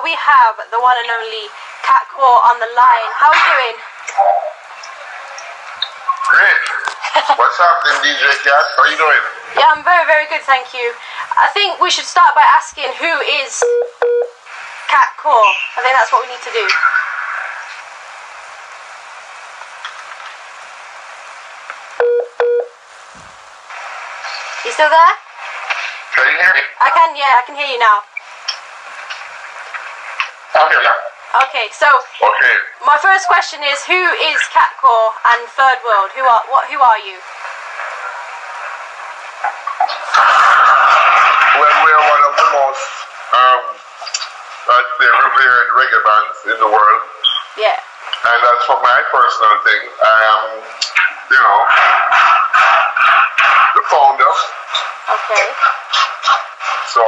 we have the one and only Coore on the line. How are you doing? Great. What's happening, Djkat? How are you doing? Yeah, I'm very, very good, thank you. I think we should start by asking who is Coore. I think that's what we need to do. You still there? Can you hear me? I can, yeah, I can hear you now. Okay, yeah. Okay, so Okay. my first question is, who is Coore and Third World? Who are you? Well, we're one of the most, I'd say, revered reggae bands in the world. Yeah. And as for my personal thing, I am, the founder. Okay. So,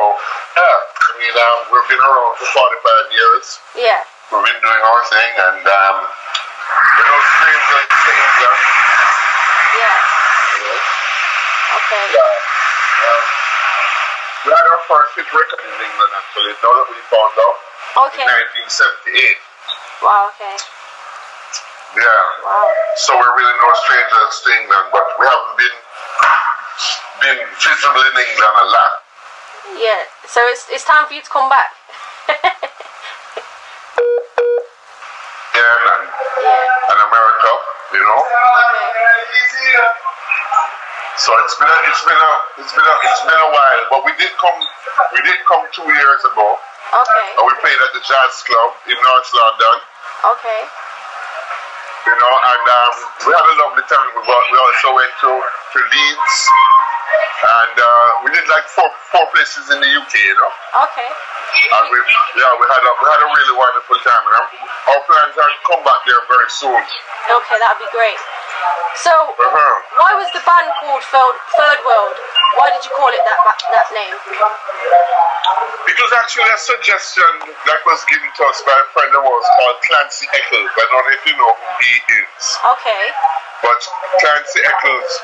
yeah, I mean, we've been around for 45 years. Yeah. We've been doing our thing, and we're no strangers to England. Yeah. Okay. Yeah. We had our first hit record in England, actually, now that we found out. Okay. In 1978. Wow, okay. Yeah. Wow. So we're really no strangers to England, but we haven't been visible in England a lot. Yeah. So it's time for you to come back. Yeah, and America, you know. Okay. So it's been a while, but we did come 2 years ago. Okay. And we played at the Jazz Club in North London. Okay. You know, and we had a lovely time. We also went to Leeds, and we did like four places in the UK, you know. Okay. And we had a really wonderful time, and our plans are to come back there very soon. Okay, that'd be great. So, why was the band called Third World? Why did you call it that name? It was actually a suggestion that was given to us by a friend of ours called Clancy Eccles. I don't know if you know who he is. Okay. But Clancy Eccles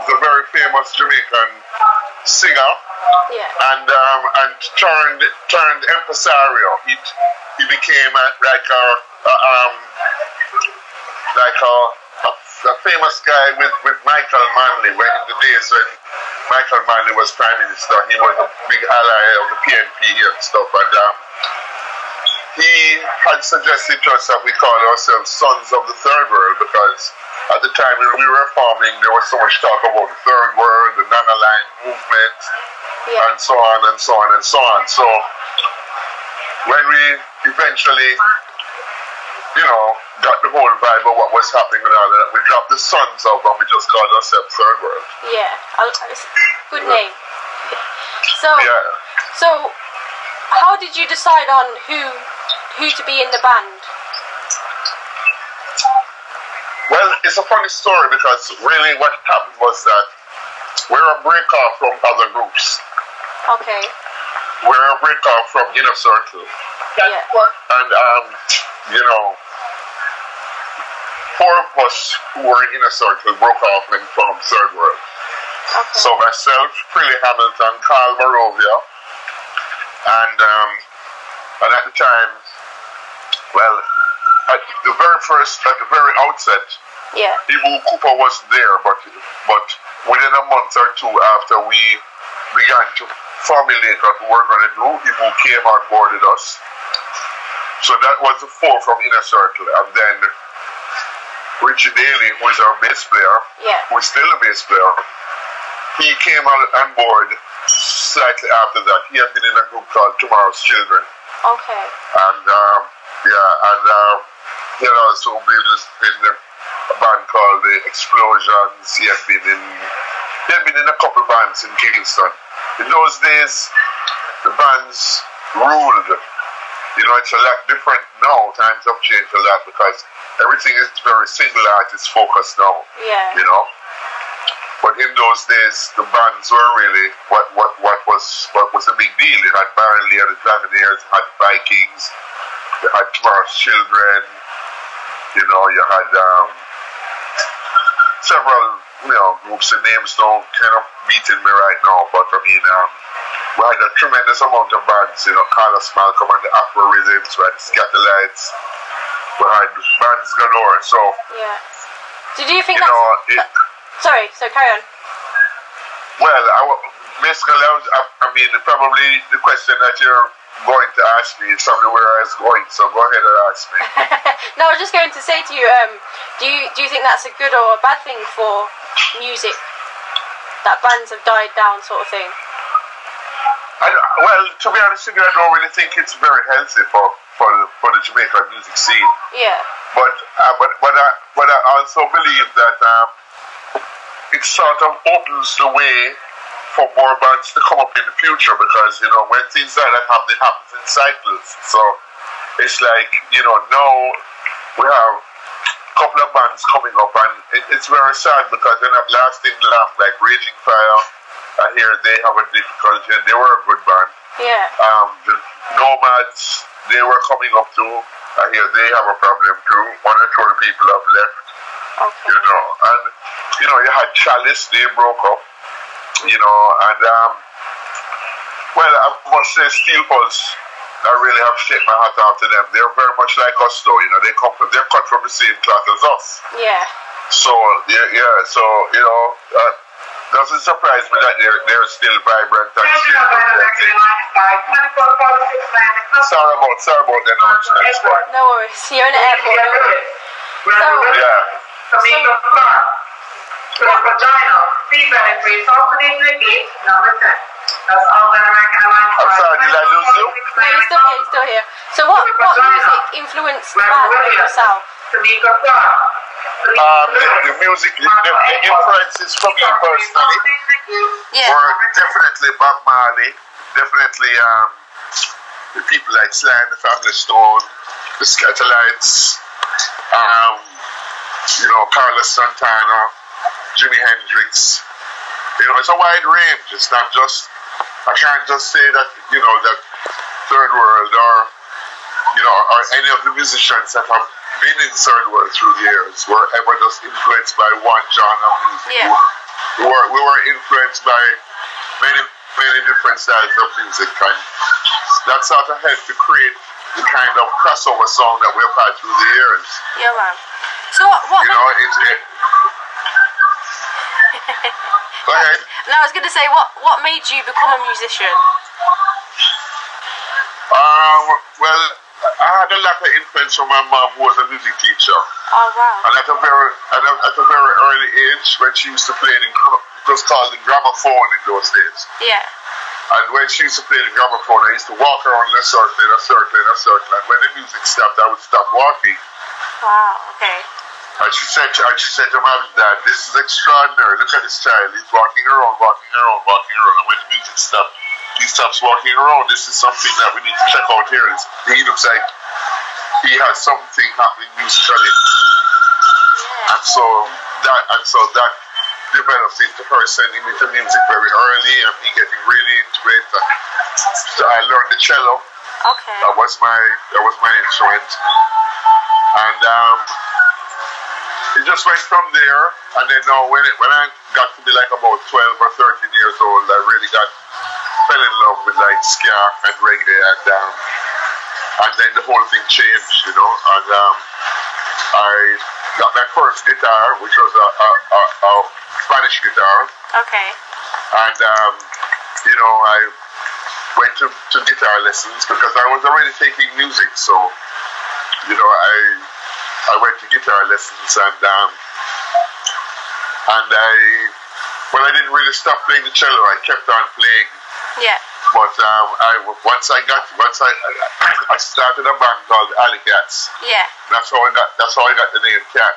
is a very famous Jamaican singer. Yeah. And turned impresario. He became like a famous guy with Michael Manley. When in the days when Michael Manley was Prime Minister, he was a big ally of the PNP and stuff. And he had suggested to us that we call ourselves Sons of the Third World, because at the time when we were forming, there was so much talk about the Third World, the non-aligned movement, and so on and so on and so on. So when we eventually, got the whole vibe of what was happening and all that, we dropped the Sons of, and we just called ourselves Third World. Yeah, good name. So how did you decide on who to be in the band? Well, it's a funny story, because really what happened was that we're a break-off from other groups. Okay. We're a break-off from Inner Circle. Yeah. And, four of us who were in Inner Circle broke off and formed Third World. Okay. So myself, Freely Hamilton, Carl Barovia, and at the time, well, at the very outset, Ibu Cooper was there, but within a month or two after we began to formulate what we were going to do, Ibu came on board with us. So that was the four from Inner Circle, and then Richard Daley, who is our bass player, who is still a bass player, he came on board slightly after that. He had been in a group called Tomorrow's Children. Okay. And he had also been in a band called The Explosions. He had been in a couple bands in Kingston. In those days, the bands ruled. It's a lot different now. Times have changed a lot, because everything is very single artist focused now. Yeah. But in those days, the bands were really what was a big deal. You had Baron Lee, the Dragonaires, you had the Vikings, you had Tomorrow's Children, you had several groups. The names don't kind of beating me right now, but I mean, we had a tremendous amount of bands, Carlos Malcolm and the Afro Rhythm, Muslims, we had Kat-a-lyst, we had bands galore. So yeah. Did you think sorry, so carry on. Well, basically, I mean, probably the question that you're going to ask me is something where I was going, so go ahead and ask me. No, I was just going to say to you, do you think that's a good or a bad thing for music, that bands have died down, sort of thing? Well, to be honest with you, I don't really think it's very healthy for the Jamaican music scene. Yeah. But I also believe that it sort of opens the way for more bands to come up in the future, because when things like that happen, it happens in cycles. So it's like now we have a couple of bands coming up, and it's very sad because they're not lasting long. Like Raging Fire, I hear they have a difficulty, and they were a good band. Yeah. The Nomads, they were coming up too. I hear they have a problem too. One or two of the people have left. Okay. And you had Chalice, they broke up. And well, I must say Steel Pulse, I really have to take my hat off to them. They're very much like us though, they're cut from the same cloth as us. Yeah. So doesn't surprise me that they're still vibrant and still doing. Sorry about the announcements, but no worries, you're in the airport, no worries. So vaginal, C-penetrate, opening the gate, number 10. That's all that American Airlines. I'm sorry, did I lose you? No, you're still here. So what music influenced bands like yourself? The music, the influences for me personally were definitely Bob Marley, definitely the people like Sly and the Family Stone, the Kat-a-lyst, Carlos Santana, Jimi Hendrix. It's a wide range. It's not just, I can't just say that, that Third World or any of the musicians that have been in Third World through the years were ever just influenced by one genre of music. Yeah. We were influenced by many different styles of music, and that sort of helped to create the kind of crossover song that we've had through the years. Yeah, man. So what? Go ahead. No, I was going to say, what made you become a musician? Well, I had a lot of influence from my mom, who was a music teacher. Oh wow! And at a very early age, when she used to play it was called the gramophone in those days. Yeah. And when she used to play the gramophone, I used to walk around in a circle, and when the music stopped, I would stop walking. Wow. Okay. And she said to my dad, "This is extraordinary. Look at this child. He's walking around. And when the music stopped, he stops walking around. This is something that we need to check out here. He looks like he has something happening musically." Yeah. And so that developed into her sending me to music very early, and me getting really into it. So I learned the cello. Okay. That was my instrument, and it just went from there. And then when I got to be like about 12 or 13 years old, I really fell in love with like ska and reggae, and then the whole thing changed, and I got my first guitar, which was a Spanish guitar. Okay. And I went to guitar lessons because I was already taking music, so I went to guitar lessons, and I didn't really stop playing the cello. I kept on playing. Yeah. But once I started a band called Alley-Cats. Yeah. That's how I got the name Kat.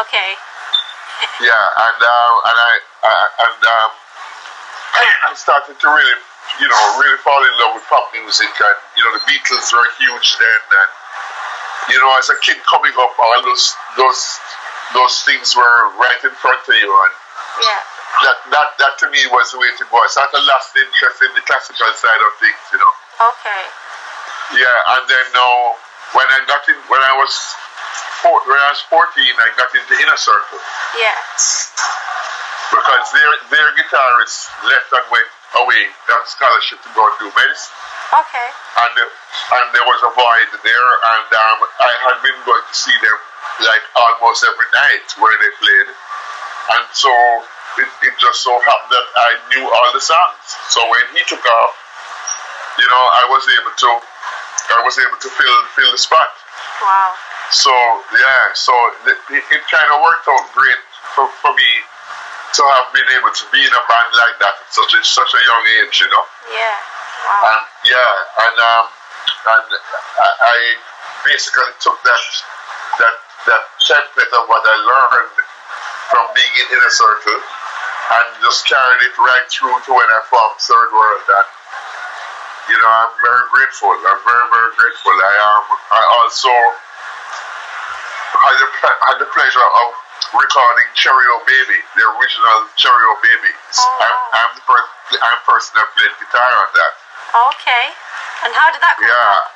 Okay. Yeah, and I started to really fall in love with pop music, and the Beatles were huge then, and as a kid coming up, all those things were right in front of you, and yeah. That to me was the way to go. I sort of lost interest in the classical side of things, Okay. Yeah, and then when I was 14, I got into Inner Circle. Yeah. Because their guitarist left and went away, got scholarship to go and do medicine. Okay. And there was a void there, and I had been going to see them like almost every night where they played, and so it just so happened that I knew all the songs. So when he took off, I was able to fill the spot. Wow. So yeah, it kind of worked out great for me to have been able to be in a band like that at such a young age, Yeah. Wow. And I basically took that template of what I learned from being in Inner Circle and just carried it right through to when I formed Third World. And I'm very grateful. I'm very, very grateful. I also had the pleasure of recording Cherry O Baby, the original Cherry O Baby. I'm the person that played guitar on that. Okay. And how did that come about?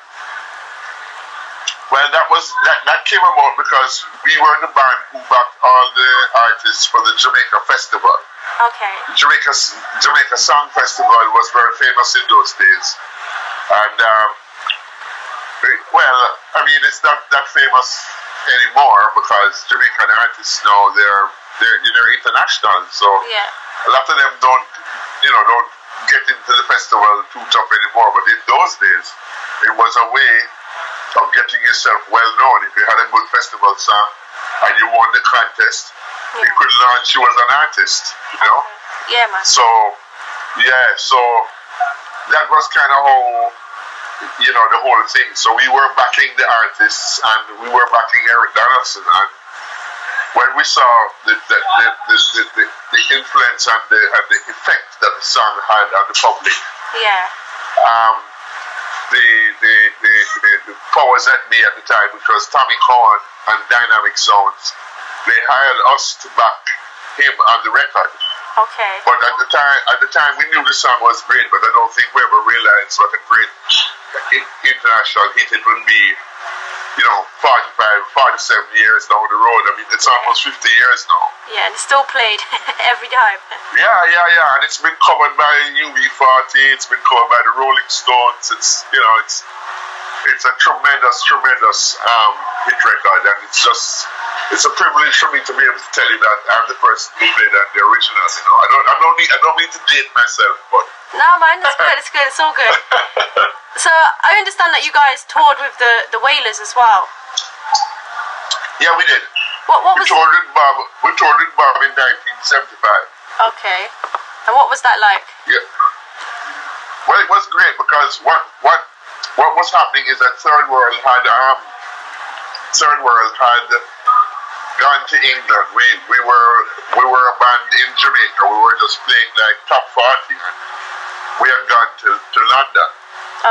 Well, that came about because we were the band who backed all the artists for the Jamaica Festival. Okay. Jamaica Song Festival was very famous in those days, and it's not that famous anymore because Jamaican artists now they're international. So a lot of them don't get into the festival too tough anymore. But in those days, it was a way of getting yourself well known. If you had a good festival song and you won the contest, you could launch you as an artist, Yeah, man. So that was kind of how, the whole thing. So we were backing the artists and we were backing Eric Donaldson. And when we saw the influence and the effect that the song had on the public, the powers that be at the time, which was Tommy Cohen and Dynamic Sounds, they hired us to back him on the record. Okay. But at the time we knew the song was great, but I don't think we ever realized what a great international hit it would be, 47 years down the road. I mean, it's almost 50 years now. Yeah, and it's still played every time. Yeah, and it's been covered by UB40, it's been covered by the Rolling Stones. It's a tremendous hit record, and it's a privilege for me to be able to tell you that I'm the person who played that, the original. I don't mean to date myself, but no, man, that's good. It's good. It's all good. So I understand that you guys toured with the Wailers as well. Yeah, we did. What was? We toured with Bob in 1975. Okay. And what was that like? Yeah. Well, it was great because what was happening is that Third World had gone to England. We were a band in Jamaica. We were just playing like top 40, and we had gone to London.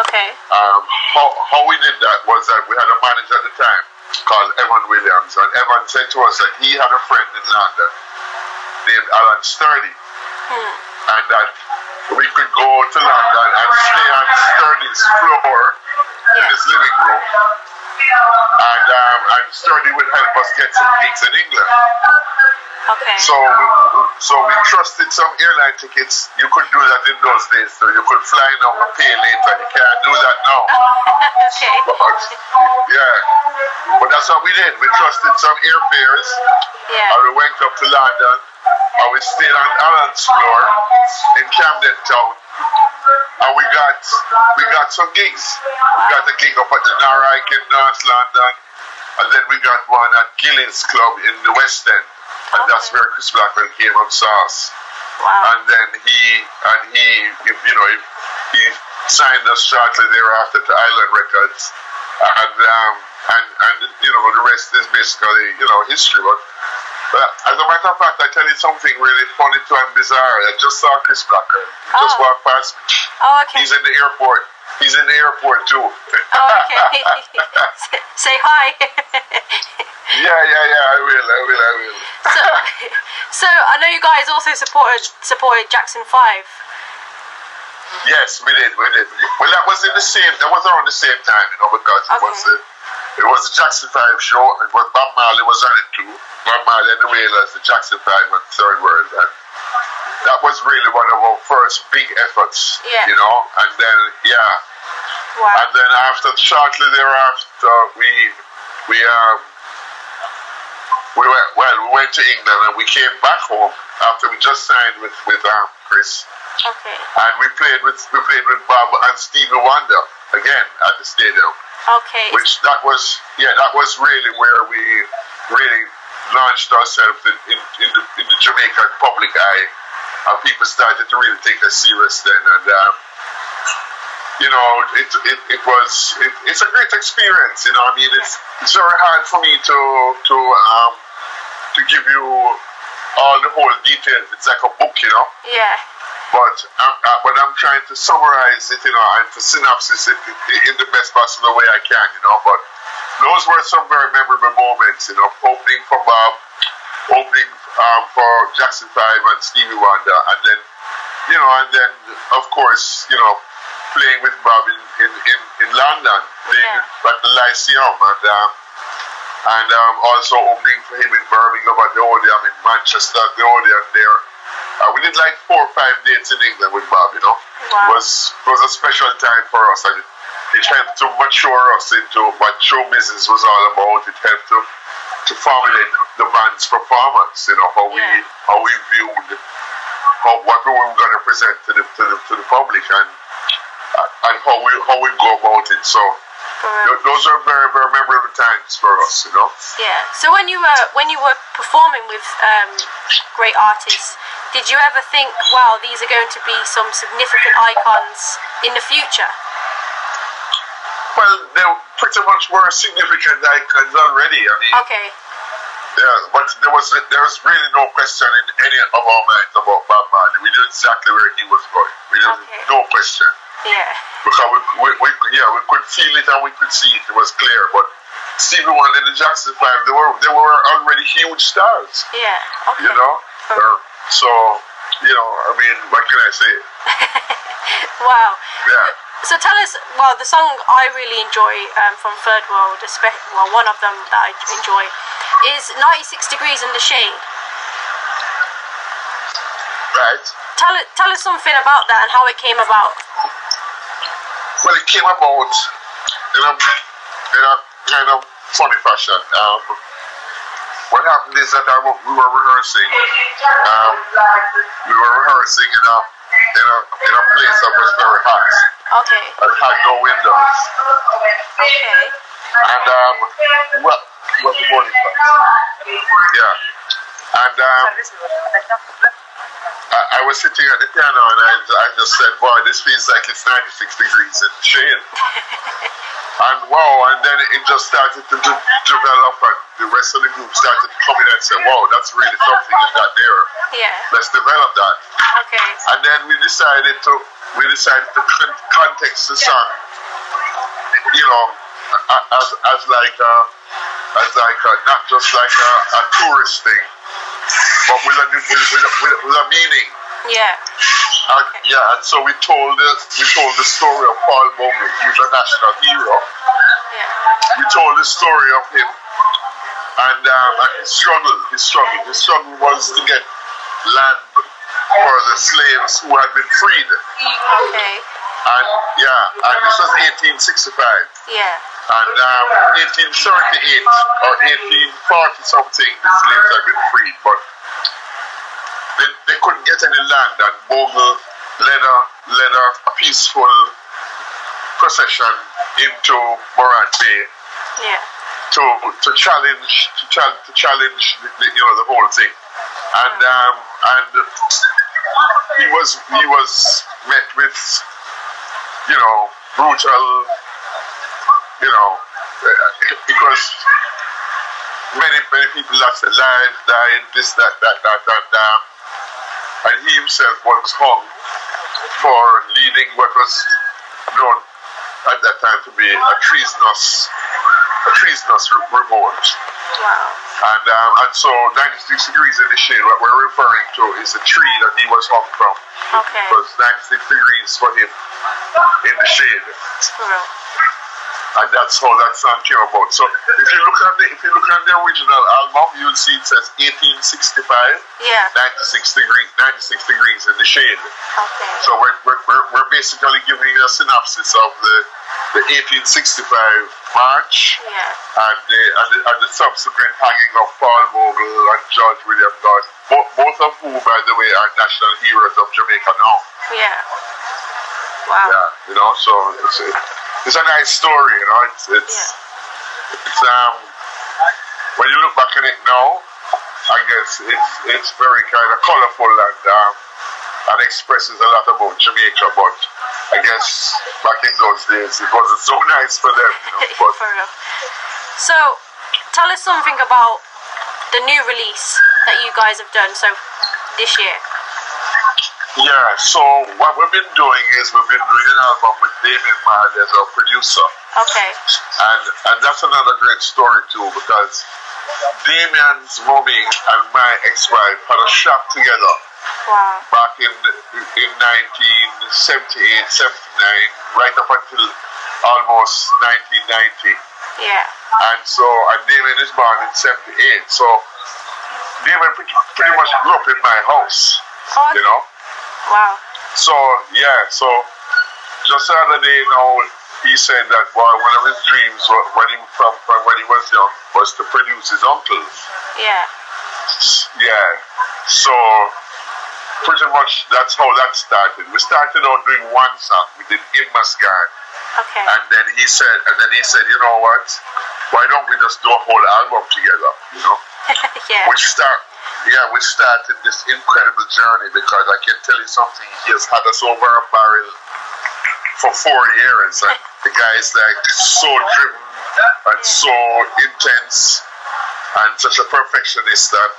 Okay. How we did that was that we had a manager at the time called Evan Williams, and Evan said to us that he had a friend in London named Alan Sturdy, and that we could go to London and stay on Sturdy's floor in his living room, and Sturdy would help us get some gigs in England. Okay. So we trusted some airline tickets. You could do that in those days, so you could fly now and pay later. You can't do that now. Okay. But that's what we did. We trusted some airfares. Yeah. And we went up to London, and we stayed on Alan's floor in Camden Town, and we got some gigs. We got a gig up at the Narike in North London, and then we got one at Gillies Club in the West End. And that's where Chris Blackwell came on sauce. Wow. And then he signed us shortly thereafter to Island Records, and the rest is basically history. But as a matter of fact, I tell you something really funny too and bizarre. I just saw Chris Blackwell. He just walked past me. Oh, okay. He's in the airport. He's in the airport too. Oh, okay. Say hi. Yeah, I will. So I know you guys also supported Jackson 5. Yes, we did. Well, that was around the same time, because it was the Jackson 5 show, and Bob Marley was on it too. Bob Marley and the Wailers, the Jackson 5 and Third World, and that was really one of our first big efforts, and then Wow. And then shortly thereafter, we went to England and we came back home after we just signed with Chris. Okay. And we played with Bob and Stevie Wonder again at the stadium. Okay. That was really where we really launched ourselves in the Jamaican public eye, and people started to really take us serious then. And it's a great experience. I mean, it's very hard for me to give you all the whole details. It's like a book, Yeah. But when I'm trying to summarize it, and to synopsis it in the best possible way I can, But those were some very memorable moments, opening for Bob, opening for Jackson 5 and Stevie Wonder, and then, of course, playing with Bob in London, playing at the Lyceum, and also opening for him in Birmingham at the Odeon, in Manchester at the Odeon there. We did like 4 or 5 dates in England with Bob, Wow. It was a special time for us, and it helped to mature us into what show business was all about. It helped to formulate the band's performance, how we viewed what we were going to present to the public, and how we go about it. So those are very, very memorable times for us, Yeah. So when you were performing with great artists, did you ever think, wow, these are going to be some significant icons in the future? Well, they pretty much were significant icons already. I mean, okay. Yeah, but there was really no question in any of our minds about Bob Marley. We knew exactly where he was going. We knew no question. Yeah. Because we could feel it and we could see it. It was clear. But Stevie Wonder and the Jackson 5, they were already huge stars. Yeah. Okay. So, I mean, what can I say? Wow. Yeah. So tell us, the song I really enjoy from Third World, one of them that I enjoy, is 96 Degrees in the Shade. Right. Tell us something about that and how it came about. Well, it came about in a kind of funny fashion. What happened is that we were rehearsing. We were rehearsing in a place that was very hot. Okay. It had no windows. Okay. And what the morning was? Yeah. And I was sitting at the piano and I just said, boy, this feels like it's 96 degrees in the shade. And wow, and then it just started to develop, and the rest of the group started to come in and say, wow, that's really something you got there. Yeah. Let's develop that. Okay. And then we decided to context the song, as not just like a tourist thing, but with a meaning. Yeah. And so we told the story of Paul Bogle. He's a national hero. Yeah. We told the story of him and his struggle. His struggle was to get land for the slaves who had been freed. Okay. And this was 1865. Yeah. And 1838 or 1840 something, the slaves had been freed, but they couldn't get any land, and Bogle led a peaceful procession into Morant Bay. Yeah. To challenge the whole thing, and he was met with brutal, because many people lost their lives, died, this, that, and he himself was hung for leading what was known at that time to be a treasonous revolt. Wow. And so 96 degrees in the shade, what we're referring to is a tree that he was hung from. Okay. It was 96 degrees for him in the shade. Cool. And that's how that song came about. So if you look at the original album, you'll see it says 1865. Yeah. 96 degrees in the shade. Okay. So we're basically giving a synopsis of the 1865 March, and the subsequent hanging of Paul Bogle and George William Dodd, both of whom, by the way, are national heroes of Jamaica now. Yeah. Wow. Yeah, you know, so it's a nice story, you know. It's when you look back at it now, I guess it's very kind of colorful and expresses a lot about Jamaica, but I guess back in those days it wasn't so nice for them, you know, but For real. So, tell us something about the new release that you guys have done this year. yeah, so what we've been doing is we've been doing an album with Damien Marley as our producer. Okay. And that's another great story too, because Damien's mommy and my ex-wife had a shop together. Wow. Back in 1978, 79, right up until almost 1990. Yeah. And so, and Damien is born in 78. So, Damien pretty much grew up in my house, Oh, you know. wow. So, yeah, so just the other day now, he said that one of his dreams when he was young was to produce his uncles. Yeah. Yeah. So, pretty much that's how that started. We started out doing one song. We did In Mascan. Okay. And then he said, you know what? Why don't we just do a whole album together? You know? Yeah. We started this incredible journey, because I can tell you something. He has had us over a barrel for 4 years, and the guy is like so driven and so intense and such a perfectionist that,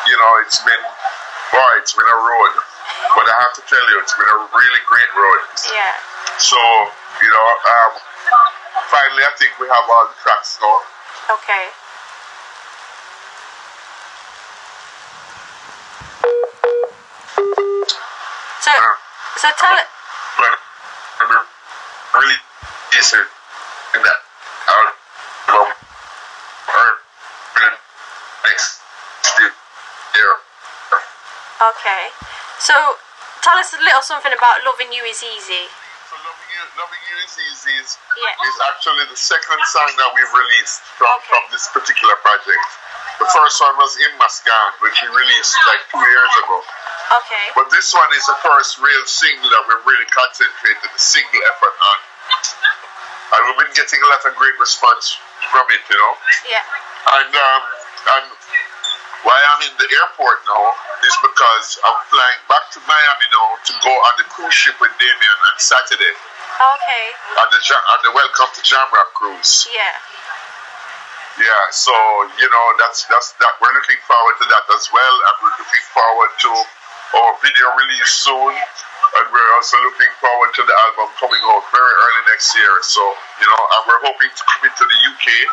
you know, it's been a road. But I have to tell you, it's been a really great road. Yeah. So, you know, finally I think we have all the tracks now. Okay. So tell it. Really decent in that album next year. Okay. So tell us a little something about Loving You Is Easy. So Loving You Is Easy is Yeah. actually the second song that we've released from this particular project. The first one was In Mascan, which we released like 2 years ago. Okay. But this one is the first real single that we're really concentrating the single effort on. And we've been getting a lot of great response from it, you know. Yeah. And why I'm in the airport now is because I'm flying back to Miami now to go on the cruise ship with Damien on Saturday. Okay. On the Welcome to Jamrock cruise. Yeah. Yeah, so you know that's that we're looking forward to that as well, and we're looking forward to our video release soon, and we're also looking forward to the album coming out very early next year. So you know, and we're hoping to come into the UK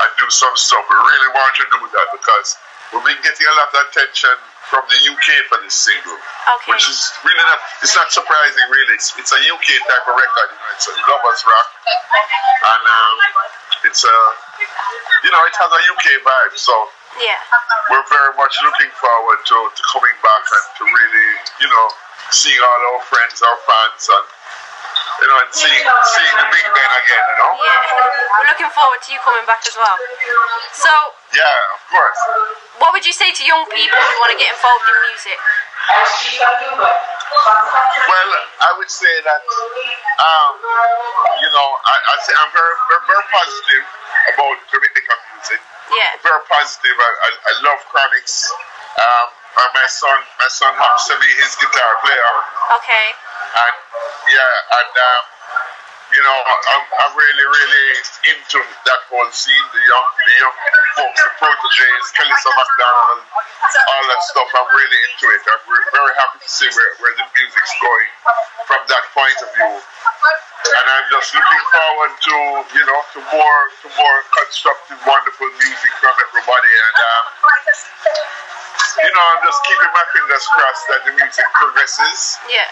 and do some stuff. We really want to do that because we've been getting a lot of attention from the UK for this single, Okay. which is really it's not surprising really. It's a UK type of record, you know, it's a lovers rock, and it's you know, it has a UK vibe, so Yeah. we're very much looking forward to coming back and to really, you know, seeing all our friends, our fans, and you know, and seeing the big men again, you know. Yeah. We're looking forward to you coming back as well. So, Yeah, of course. what would you say to young people who want to get involved in music? Well, I would say that, you know, I'm very positive about Jamaican music. Yeah. Very positive. I love Chronics. And my son happens to be his guitar player. Okay. And yeah, and you know, I'm really into that whole scene. The young folks, the proteges, Kellyson McDonald, all that stuff. I'm really into it. I'm very happy to see where the music's going from that point of view. And I'm just looking forward to, you know, to more constructive, wonderful music from everybody. And you know, I'm just keeping my fingers crossed that the music progresses. Yeah.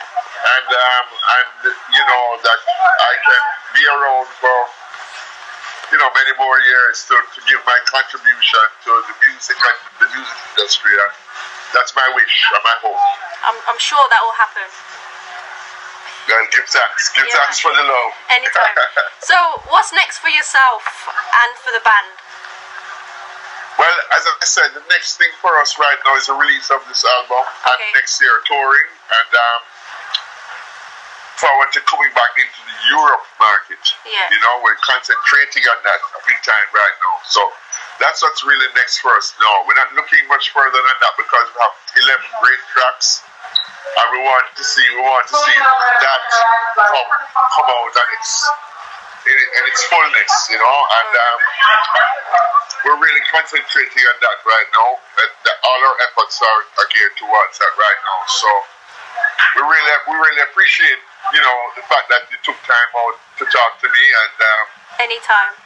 And you know, that I can be around for, you know, many more years to give my contribution to the music and the music industry. And that's my wish and my hope. I'm sure that will happen. Well, give thanks. Give thanks for the love. Anytime. So, what's next for yourself and for the band? Well, as I said, the next thing for us right now is the release of this album, and next year touring, and forward to coming back into the Europe market. Yeah. You know, we're concentrating on that big time right now. So that's what's really next for us now. We're not looking much further than that because we have 11 great tracks. And we want to see that come out in its fullness, you know, and we're really concentrating on that right now. All our efforts are geared towards that right now. So we really appreciate, you know, the fact that you took time out to talk to me, and anytime.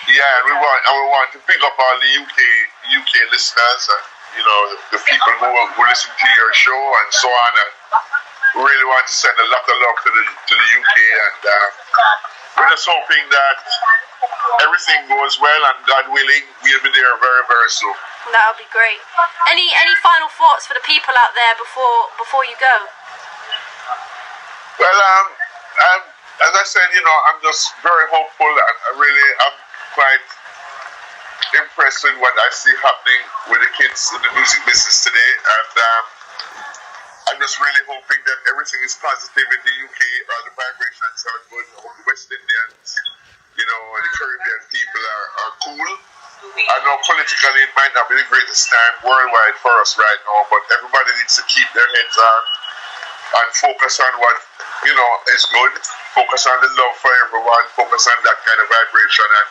Yeah, and we want to pick up all the UK listeners, and you know, the people who listen to your show and so on, and we really want to send a lot of love to the UK, and we're just hoping that everything goes well, and God willing, we'll be there very, very soon. That would be great. Any final thoughts for the people out there before you go? Well, as I said, you know, I'm just very hopeful, and I'm quite impressed with what I see happening with the kids in the music business today, and I'm just really hoping that everything is positive in the UK. All the vibrations are good. All the West Indians, you know, and the Caribbean people are cool. I know politically it might not be the greatest time worldwide for us right now, but everybody needs to keep their heads on and focus on what, you know, is good. Focus on the love for everyone. Focus on that kind of vibration, and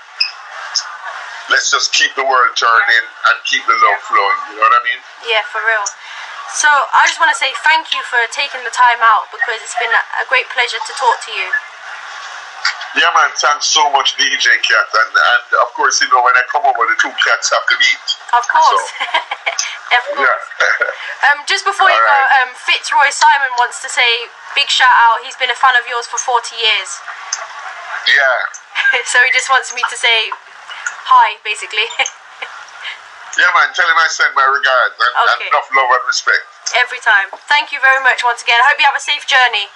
let's just keep the world turning and keep the love flowing. You know what I mean? Yeah, for real. So I just want to say thank you for taking the time out, because it's been a great pleasure to talk to you. Yeah, man, thanks so much, DJ Kat, and of course, you know, when I come over, the two cats have to meet. Of course. So, of course. yeah. Just before you go, Fitzroy Simon wants to say big shout out. He's been a fan of yours for 40 years. Yeah. So he just wants me to say hi, basically. Yeah, man, tell him I send my regards, and enough love and respect. Every time. Thank you very much once again. I hope you have a safe journey.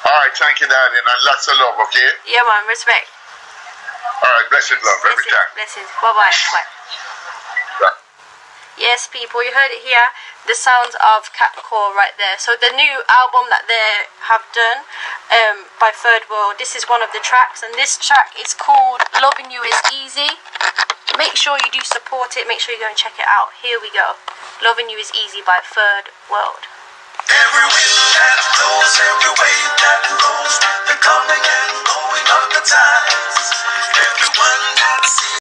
Alright, thank you, Daddy, and lots of love, okay? Yeah, man, respect. Alright, blessed love, every time. Blessings. Bye-bye. Bye. Yes, people, you heard it here. The sounds of Coore right there. So the new album that they have done by Third World, this is one of the tracks, and this track is called Loving You Is Easy. Make sure you do support it. Make sure you go and check it out. Here we go. Loving You Is Easy by Third World. Every wind that blows, every wave that rolls, the coming and going of the tides.